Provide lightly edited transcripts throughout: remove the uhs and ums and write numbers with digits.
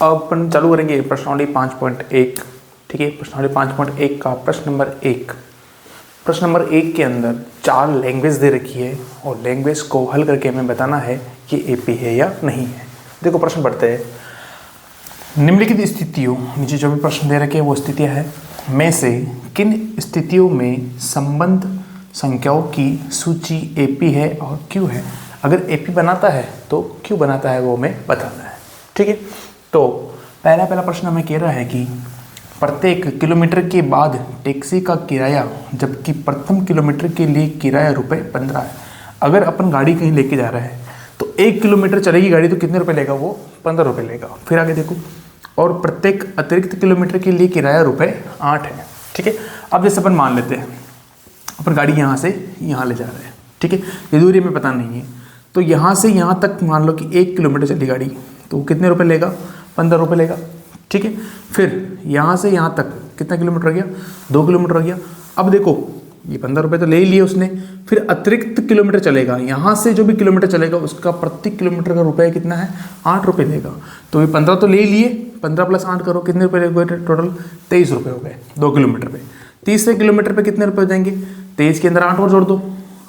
अब अपन चालू करेंगे प्रश्नावली 5.1। ठीक है, प्रश्नावली 5.1 का प्रश्न नंबर 1। प्रश्न नंबर 1 के अंदर 4 लैंग्वेज दे रखी है और लैंग्वेज को हल करके हमें बताना है कि एपी है या नहीं है। देखो प्रश्न पढ़ते हैं। निम्नलिखित स्थितियों, नीचे जो भी प्रश्न दे रखे हैं वो स्थितियां हैं, में से किन स्थितियों में संबंध संख्याओं की सूची एपी है और क्यों है। अगर एपी बनाता है तो क्यों बनाता है वो हमें बताना है। ठीक है, तो पहला प्रश्न हमें कह रहा है कि प्रत्येक किलोमीटर के बाद टैक्सी का किराया, जबकि प्रथम किलोमीटर के लिए किराया ₹15 है। अगर अपन गाड़ी कहीं लेके जा रहे हैं तो 1 किलोमीटर चलेगी गाड़ी तो कितने रुपए लेगा, वो ₹15 लेगा। फिर आगे देखो, और प्रत्येक अतिरिक्त किलोमीटर के लिए किराया ₹8 है। ठीक है, अब जैसे अपन मान लेते हैं अपन गाड़ी यहाँ से यहाँ ले जा रहे हैं। ठीक है, ये दूरी हमें पता नहीं है, तो यहाँ से यहाँ तक मान लो कि 1 किलोमीटर चली गाड़ी तो वो कितने रुपए लेगा, ₹15 लेगा। ठीक है, फिर यहाँ से यहाँ तक कितना किलोमीटर हो गया, 2 किलोमीटर हो गया। अब देखो ये ₹15 तो ले ही लिए उसने, फिर अतिरिक्त किलोमीटर चलेगा, यहाँ से जो भी किलोमीटर चलेगा उसका प्रति किलोमीटर का रुपये कितना है, ₹8 लेगा। तो ये 15 तो ले ही लिए, 15 + 8 करो कितने रुपये लगे, टोटल ₹23 हो गए 2 किलोमीटर पे। तीसरे किलोमीटर पे कितने रुपये हो जाएंगे, 23 के अंदर 8 और जोड़ दो,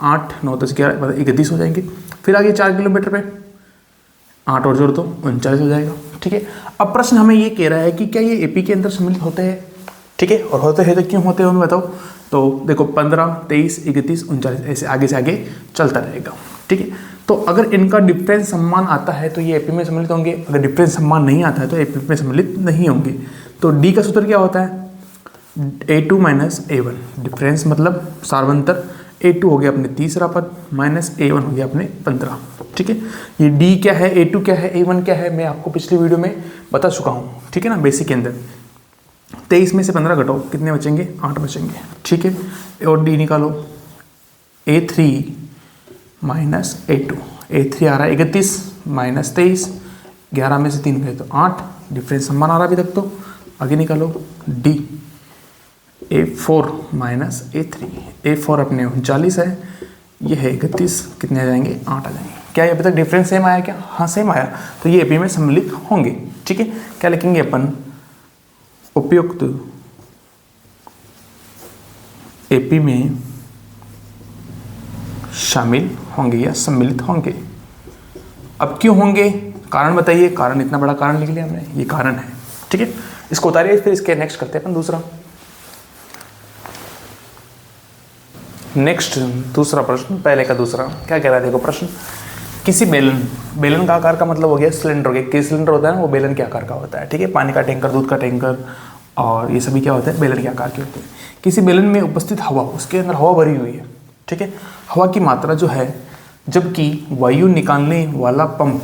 8 9 10 11 31 हो जाएंगे। फिर आगे 4 किलोमीटर पे 8 और जोड़ दो, 39 हो जाएगा। ठीक है, अब प्रश्न हमें ये कह रहा है कि क्या ये एपी के अंदर सम्मिलित होते हैं। ठीक है, और होते हैं तो क्यों होते हैं हमें बताओ। तो देखो 15 23 31 39 ऐसे आगे से आगे चलता रहेगा। ठीक है, तो अगर इनका डिफरेंस समान आता है तो ये एपी में सम्मिलित होंगे, अगर डिफरेंस समान नहीं आता है तो एपी में सम्मिलित नहीं होंगे। तो डी का सूत्र क्या होता है, A2 - A1, डिफरेंस मतलब सार्वंतर। A2 हो गया अपने तीसरा पद माइनस A1 हो गया अपने 15। ठीक है, ये D क्या है, A2 क्या है, A1 क्या है, मैं आपको पिछली वीडियो में बता चुका हूँ। ठीक है ना, बेसिक के अंदर 23 में से 15 घटाओ कितने बचेंगे, 8 बचेंगे। ठीक है, और D निकालो, A3 - A2, A3 आ रहा है 31 - 23, 11 में से 3 गए तो 8, डिफरेंस समान आ रहा अभी तक। तो आगे निकालो D, A4 - A3, A4 अपने 39 है, ये है 31, कितने आ जाएंगे, 8 आ जाएंगे। क्या ये अभी तक डिफरेंस सेम आया क्या, हाँ सेम आया, तो ये एपी में सम्मिलित होंगे। ठीक है, क्या लिखेंगे अपन, उपयुक्त एपी में शामिल होंगे या सम्मिलित होंगे। अब क्यों होंगे, कारण बताइए। कारण, इतना बड़ा कारण लिख लिया हमने, ये कारण है। ठीक है, इसको उतारिए, फिर इसके नेक्स्ट करते हैं अपन दूसरा। नेक्स्ट दूसरा प्रश्न, पहले का दूसरा क्या कह रहा है, देखो प्रश्न। किसी बेलन का आकार का मतलब हो गया सिलेंडर हो गया, किस सिलेंडर होता है ना वो बेलन के आकार का होता है। ठीक है, पानी का टैंकर, दूध का टैंकर और ये सभी क्या होते हैं, बेलन के आकार के होते हैं। किसी बेलन में उपस्थित हवा, उसके अंदर हवा भरी हुई है। ठीक है, हवा की मात्रा जो है, जबकि वायु निकालने वाला पंप,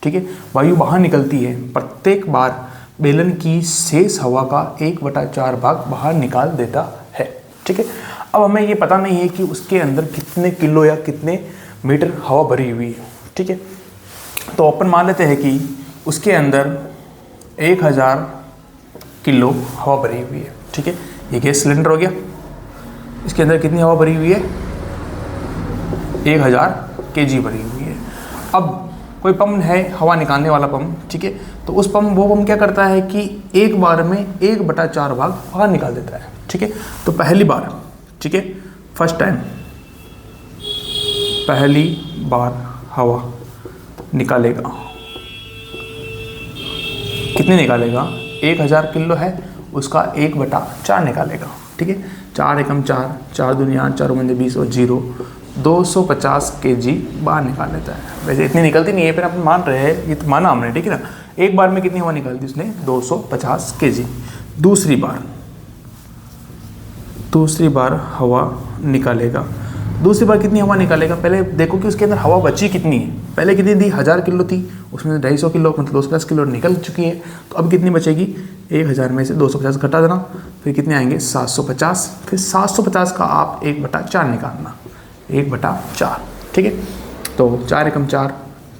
ठीक है, वायु बाहर निकलती है, प्रत्येक बार बेलन की शेष हवा का 1/4 भाग बाहर निकाल देता है। ठीक है, अब हमें ये पता नहीं है कि उसके अंदर कितने किलो या कितने मीटर हवा भरी हुई है। ठीक है, तो अपन मान लेते हैं कि उसके अंदर 1000 किलो हवा भरी हुई है। ठीक है, ये गैस सिलेंडर हो गया, इसके अंदर कितनी हवा भरी हुई है, 1000 kg भरी हुई है। अब कोई पंप है, हवा निकालने वाला पंप। ठीक है, तो उस वो पंप क्या करता है कि एक बार में 1/4 भाग बाहर निकाल देता है। ठीक है, तो पहली बार, ठीक है, फर्स्ट टाइम, पहली बार हवा निकालेगा, कितने निकालेगा, 1000 किलो है, उसका 1/4 निकालेगा। ठीक है, 4 एकम 4, 4 दूनी 8, 4 पंजे 20 और 0, 250 kg बाहर निकाल लेता है। वैसे इतनी निकलती नहीं है, फिर अपन मान रहे हैं, ये तो माना हमने। ठीक है ना, एक बार में कितनी हवा निकाल दी उसने, 250 kg। दूसरी बार हवा निकालेगा, दूसरी बार कितनी हवा निकालेगा, पहले देखो कि उसके अंदर हवा बची कितनी है। पहले कितनी थी, 1000 किलो थी, उसमें 250 किलो मतलब 250 किलो निकल चुकी है। तो अब कितनी बचेगी, 1000 में से 250 घटा देना, फिर कितने आएंगे, 750। फिर 750 का आप 1/4 निकालना, 1/4। ठीक है, तो 4 एकम 4,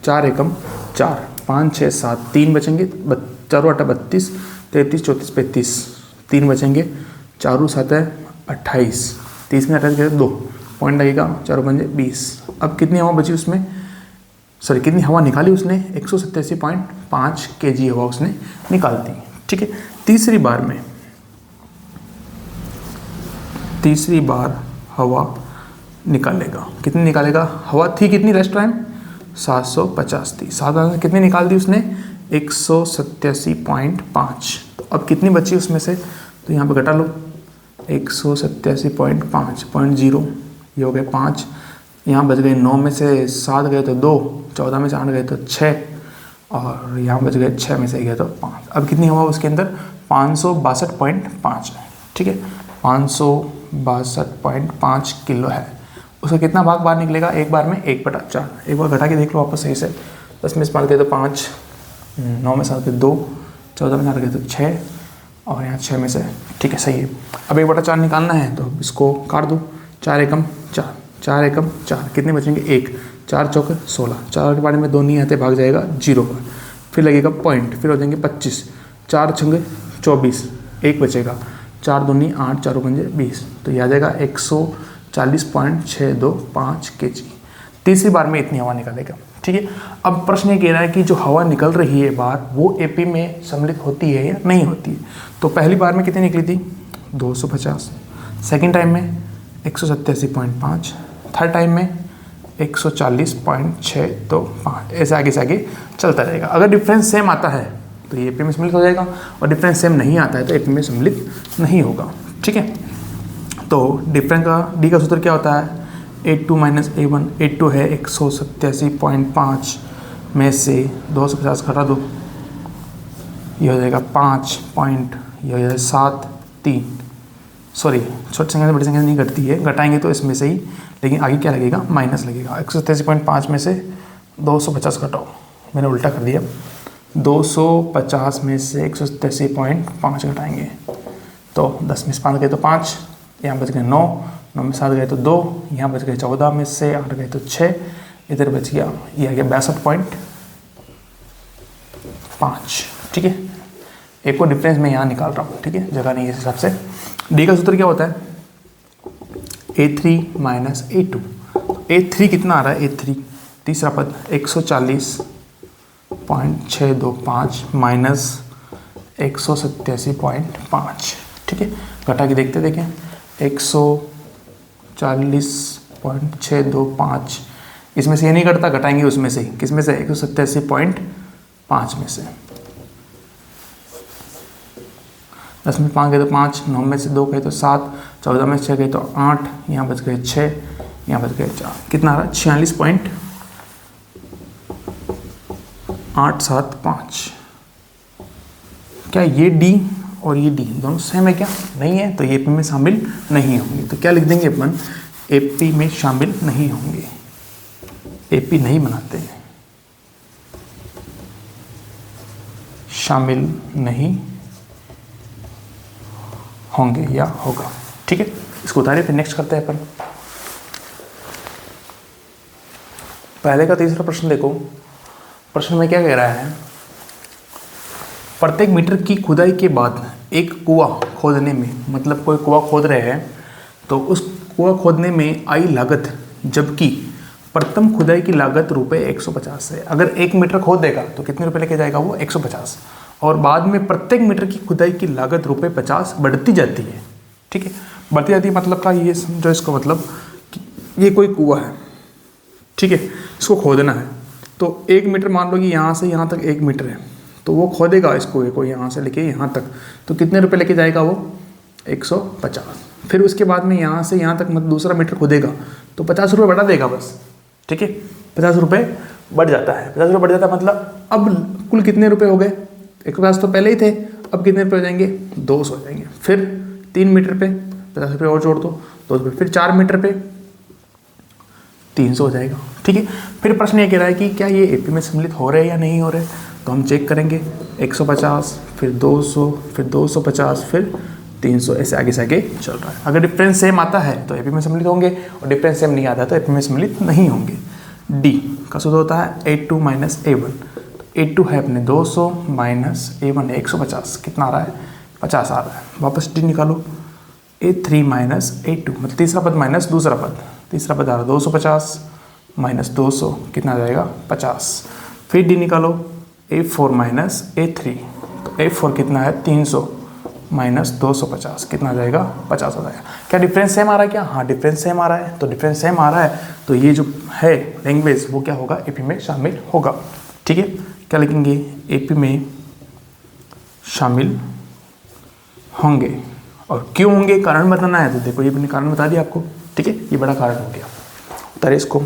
4 एकम 4, 5 6 7, 3 बचेंगे, 4 8 32, 33 34 35, 3 बचेंगे, 4 7 28, 30 में 28 2 पॉइंट लगेगा, 4 पंजे 20। अब कितनी हवा बची उसमें, सॉरी कितनी हवा निकाली उसने, 187.5 kg हवा उसने निकाल दी। ठीक है, तीसरी बार हवा निकालेगा, कितनी निकालेगा, हवा थी कितनी लास्ट टाइम 750 थी, 7 कितनी निकाल दी उसने 187.5। तो अब कितनी बची उसमें से, तो यहाँ पे घटा लो 187.5 0 ये हो गए 5, यहाँ बच गए 9 में से 7 गए तो 2, 14 में से 8 गए तो 6 और यहाँ बच गए 6 में से गए तो 5। अब कितनी हवा उसके अंदर 562.5 है। ठीक है, 562.5 किलो है। उसका कितना भाग बाहर निकलेगा एक बार में, 1/4। एक बार घटा के देख लो वापस सही से, 10 में से 5 गए तो 5, 9 में से 7 गए 2, 14 में से 8 गए तो 6 और यहाँ 6 में से, ठीक है सही है। अब 1/4 निकालना है तो इसको काट दो, 4 एकम 4, 4 एकम 4, कितने बचेंगे 1, 4 चौके 16, 4 के बारे में 2 नहीं आते, भाग जाएगा 0 पर, फिर लगेगा पॉइंट, फिर हो जाएंगे 25, 4 छंगे 24, 1 बचेगा, 4 दूनी 8, 4 पंजे 20, तो यह आ जाएगा 140.625 kg। तीसरी बार में इतनी हवा निकालेगा। ठीक है, अब प्रश्न ये कह रहा है कि जो हवा निकल रही है बाहर वो एपी में सम्मिलित होती है या नहीं होती है। तो पहली बार में कितनी निकली थी 250, सेकेंड टाइम में 187.5, थर्ड टाइम में 140.625, ऐसे आगे से आगे चलता रहेगा। अगर डिफरेंस सेम आता है तो ये एपी में सम्मिलित हो जाएगा और डिफरेंस सेम नहीं आता है तो एपी में सम्मिलित नहीं होगा। ठीक है, तो डिफरेंस का डी का सूत्र क्या होता है, A2 माइनस A1, A2 है 187.5 में से 250 घटा दो, ये हो जाएगा 5 पॉइंट, ये हो जाएगा 7 3, सॉरी छोटी संख्या से बड़ी संख्या नहीं घटती है, घटाएंगे तो इसमें से ही, लेकिन आगे क्या लगेगा माइनस लगेगा। 187.5 में से 250 घटाओ, मैंने उल्टा कर दिया, 250 में से 187.5 घटाएंगे तो 10 में से 5 गए तो 5, यहाँ बच गए 9, 9 में 7 गए तो 2, यहाँ बच गए 14 में से 8 गए तो 6, इधर बच गया ये आ गया 62.5। ठीक है, एक को डिफरेंस मैं यहाँ निकाल रहा हूँ। ठीक है, जगह नहीं है इस हिसाब से। डी का सूत्र क्या होता है A3 माइनस A2, A3 कितना आ रहा है, A3 तीसरा पद 140.625 माइनस 187.5। ठीक है, घटा के देखते देखें 140.625, इसमें से ये नहीं घटता, घटाएंगे उसमें से, किस में से 187.5 में से, 10 में 5 गए तो 5, 9 में से 2 गए तो 7, 14 में से 6 गए तो 8, यहाँ बच गए 6, यहाँ बच गए 4, कितना आ रहा है 46.875। क्या ये डी और ये डी दोनों सेम है क्या, नहीं है, तो ये एपी में शामिल नहीं होंगे। तो क्या लिख देंगे अपन, एपी में शामिल नहीं होंगे, एपी नहीं बनाते हैं, शामिल नहीं होंगे या होगा। ठीक है, इसको उतारिए फिर नेक्स्ट करते हैं अपन। पहले का तीसरा प्रश्न देखो, प्रश्न में क्या कह रहा है, प्रत्येक मीटर की खुदाई के बाद एक कुआं खोदने में, मतलब कोई कुआं खोद रहे हैं तो उस कुआं खोदने में आई लागत, जबकि प्रथम खुदाई की लागत रुपये 150 है। अगर 1 मीटर खोद देगा तो कितने रुपए लेके जाएगा वो 150, और बाद में प्रत्येक मीटर की खुदाई की लागत रुपये 50 बढ़ती जाती है। ठीक है, बढ़ती जाती है मतलब का ये समझो, इसका मतलब कि ये कोई कुआं है, ठीक है, इसको खोदना है, तो 1 मीटर मान लो कि यहाँ से यहाँ तक 1 मीटर है, तो वो खोदेगा इस कुएं को यहाँ से लेके यहाँ तक, तो कितने रुपए लेके जाएगा वो 150। फिर उसके बाद में यहाँ से यहाँ तक मतलब दूसरा मीटर खोदेगा तो 50 रुपये बढ़ा देगा बस। ठीक है, 50 रुपये बढ़ जाता है, 50 रुपये बढ़ जाता है, मतलब अब कुल कितने रुपए हो गए, 150 तो पहले ही थे, अब कितने रुपये हो जाएंगे 200 हो जाएंगे। फिर 3 मीटर पे 50 रुपये और जोड़ दो, 200 रुपये, फिर 4 मीटर पे 300 हो जाएगा। ठीक है, फिर प्रश्न ये कह रहा है कि क्या ये एपी में सम्मिलित हो रहे हैं या नहीं हो रहे, तो हम चेक करेंगे 150, फिर 200, फिर 250, फिर 300, ऐसे आगे से आगे चल रहा है। अगर डिफरेंस सेम आता है तो एपी में सम्मिलित होंगे, और डिफरेंस सेम नहीं आता है तो एपी में सम्मिलित नहीं होंगे। डी का सूत्र होता है A2 माइनस A1, A2 है अपने 200 माइनस A1 है 150, कितना आ रहा है 50 आ रहा है। वापस डी निकालो, A3 माइनस A2, मतलब तीसरा पद माइनस दूसरा पद, तीसरा पद आ रहा है 250 माइनस 200 कितना आ जाएगा 50। फिर डी निकालो, A4 माइनस A3, तो A4 कितना है 300 माइनस 250 कितना आ जाएगा 50 आ जाएगा। क्या डिफरेंस सेम आ रहा है क्या? हाँ डिफरेंस सेम आ रहा है। तो डिफरेंस सेम आ रहा है तो ये जो है लैंग्वेज वो क्या होगा AP में शामिल होगा। ठीक है, क्या लिखेंगे AP में शामिल होंगे। और क्यों होंगे कारण बताना है, तो देखो ये मैंने कारण बता दिया आपको। ठीक है, ये बड़ा कारण हो गया। उतारे इसको।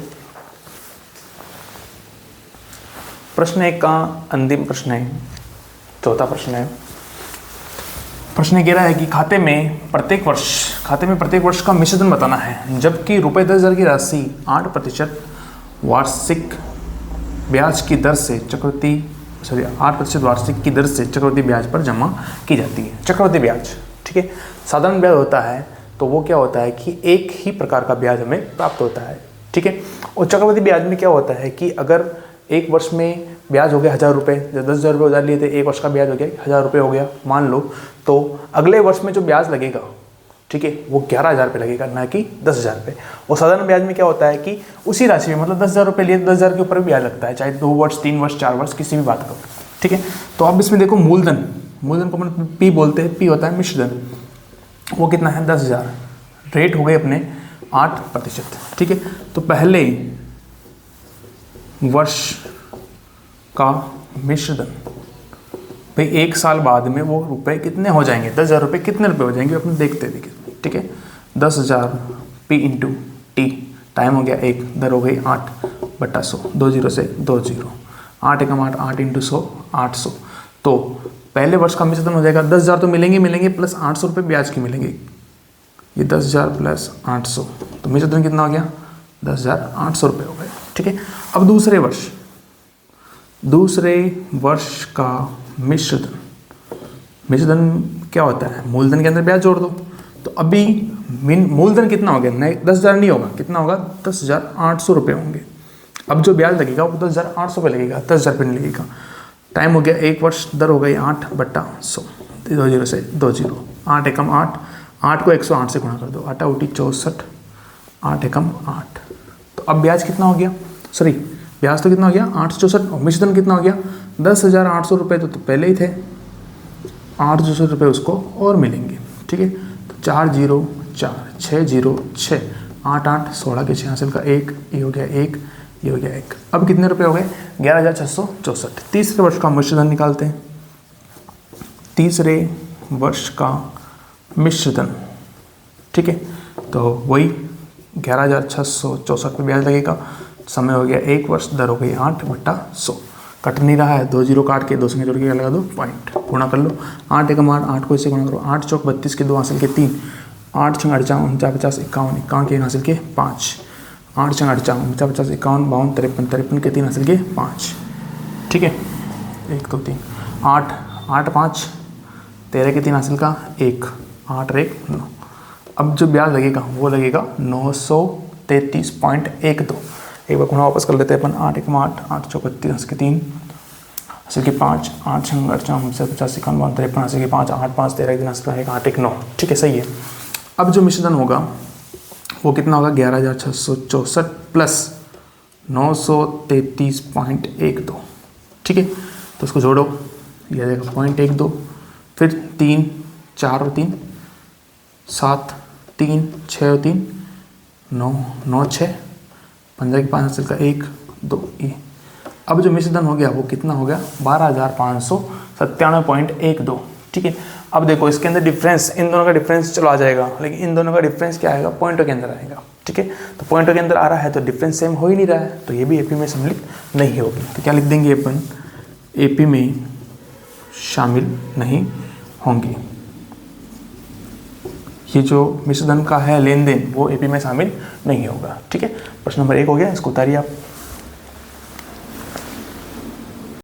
प्रश्न 1 का अंतिम प्रश्न है, चौथा प्रश्न है। प्रश्न कह रहा है कि खाते में प्रत्येक वर्ष का मिश्रण बताना है, जबकि रुपये 10,000 की राशि 8% वार्षिक ब्याज की दर से चक्रवृद्धि 8% वार्षिक की दर से चक्रवृद्धि ब्याज पर जमा की जाती है। चक्रवृद्धि ब्याज, ठीक है, साधारण ब्याज होता है तो वो क्या होता है कि एक ही प्रकार का ब्याज हमें प्राप्त होता है। ठीक है, और चक्रवृद्धि ब्याज में क्या होता है कि अगर एक वर्ष में ब्याज हो गया 1,000 रुपये, जब 10,000 रुपये उधार लिए थे, एक वर्ष का ब्याज हो गया 1,000 रुपये हो गया मान लो, तो अगले वर्ष में जो ब्याज लगेगा, ठीक है, वो 11,000 रुपये लगेगा, ना कि 10,000 रुपये। और साधारण ब्याज में क्या होता है कि उसी राशि में मतलब 10,000 रुपये लिए 10,000 के ऊपर भी ब्याज लगता है, चाहे 2 वर्ष 3 वर्ष 4 वर्ष किसी भी बात का। ठीक है, तो अब इसमें देखो मूलधन को अपन P बोलते हैं, P होता है मिश्रधन, वो कितना है 10,000, रेट हो गए अपने 8%। ठीक है, तो पहले वर्ष का मिश्रधन भाई 1 साल बाद में वो रुपए कितने हो जाएंगे, 10,000 रुपये कितने रुपए हो जाएंगे अपने देखते देखिए। ठीक है, 10,000 P इंटू T, टाइम हो गया 1, दर हो गई 8/100, 2 0 से 2 0, 8 एकम 8, 8 इंटू 100 800। तो पहले वर्ष का मिश्रधन हो जाएगा 10,000 तो मिलेंगे प्लस 800 रुपये ब्याज की मिलेंगे, ये 10,000 प्लस 800, तो मिश्रधन कितना हो गया 10,800 रुपये हो गए। ठीक है, अब दूसरे वर्ष का मिश्रधन क्या होता है, मूलधन के अंदर ब्याज जोड़ दो। तो अभी मूलधन कितना हो गया, नहीं 10,000 नहीं होगा, कितना होगा 10,800 रुपये होंगे। अब जो ब्याज लगेगा वो 10,800 रुपये लगेगा, 10,000 रुपये नहीं लगेगा। टाइम हो गया 1 वर्ष, दर हो गई 8/100, 2 0 से 2 0, 8 एकम 8, 8 को 108 से गुणा कर दो, 8 उठी 64, 8 एकम 8। तो अब ब्याज कितना हो गया, ब्याज तो कितना हो गया 864, और मिश्रधन कितना हो गया 10,800 रुपये, तो पहले ही थे, 864 रुपये उसको और मिलेंगे। ठीक है, तो 4 0 4 6 0 6 8 8 16 के 6 हासिल का 1, ये हो गया 1, ये हो गया 1। अब कितने रुपये हो गए 11,664। तीसरे वर्ष का मिश्रधन निकालते हैं। तीसरे वर्ष का मिश्रधन, ठीक है, तो वही 11,664 रुपये ब्याज लगेगा। समय हो गया 1 वर्ष, दर हो गई 8/100, कट नहीं रहा है, 2 0 काट के 2 संख्या जोड़ के लगा दो पॉइंट, गुणा कर लो, 8 एकम 8, 8 को इससे गुणा करो, 8 चौक 32 के 2 हासिल के 3, 8 छंग 48 49 51 51 के 1 हासिल के 5, 8 छंग 48 49 51 52 53 53 के 3 हासिल के 5। ठीक है, 1 2 3 8 8 5 13 के 3 हासिल का 1, 8 और 1 9। अब जो ब्याज लगेगा वो लगेगा 933.12। एक बार गुणा वापस कर लेते हैं अपन, 8 एकम 8, 8 चौक 32 के 3 हासिल के 5, 8 छंग 48 50 51 53 हासिल के 5, 8 5 13 के 3 हासिल का 1, 8 1 9। ठीक है, सही है। अब जो मिश्रधन होगा वो कितना होगा 11,664 प्लस 933.12। ठीक है, तो उसको जोड़ो, यह देगा 0.12, फिर 3 4 और 3 7 3 6 और 3 9 9 6 15 के 5 हासिल का 1 2 ये। अब जो मिश्रधन हो गया वो कितना हो गया 12,597.12। ठीक है, अब देखो इसके अंदर डिफरेंस, इन दोनों का डिफरेंस चलो आ जाएगा, लेकिन इन दोनों का डिफरेंस क्या आएगा पॉइंटों के अंदर आएगा। ठीक है, तो पॉइंटों के अंदर आ रहा है तो डिफरेंस सेम हो ही नहीं रहा है, तो ये भी AP में सम्मिलित नहीं होगी। तो क्या लिख देंगे अपन, AP में शामिल नहीं होंगी। ये जो मिश्रधन का है लेन देन वो AP में शामिल नहीं होगा। ठीक है, प्रश्न नंबर 1 हो गया, इसको उतारिए आप।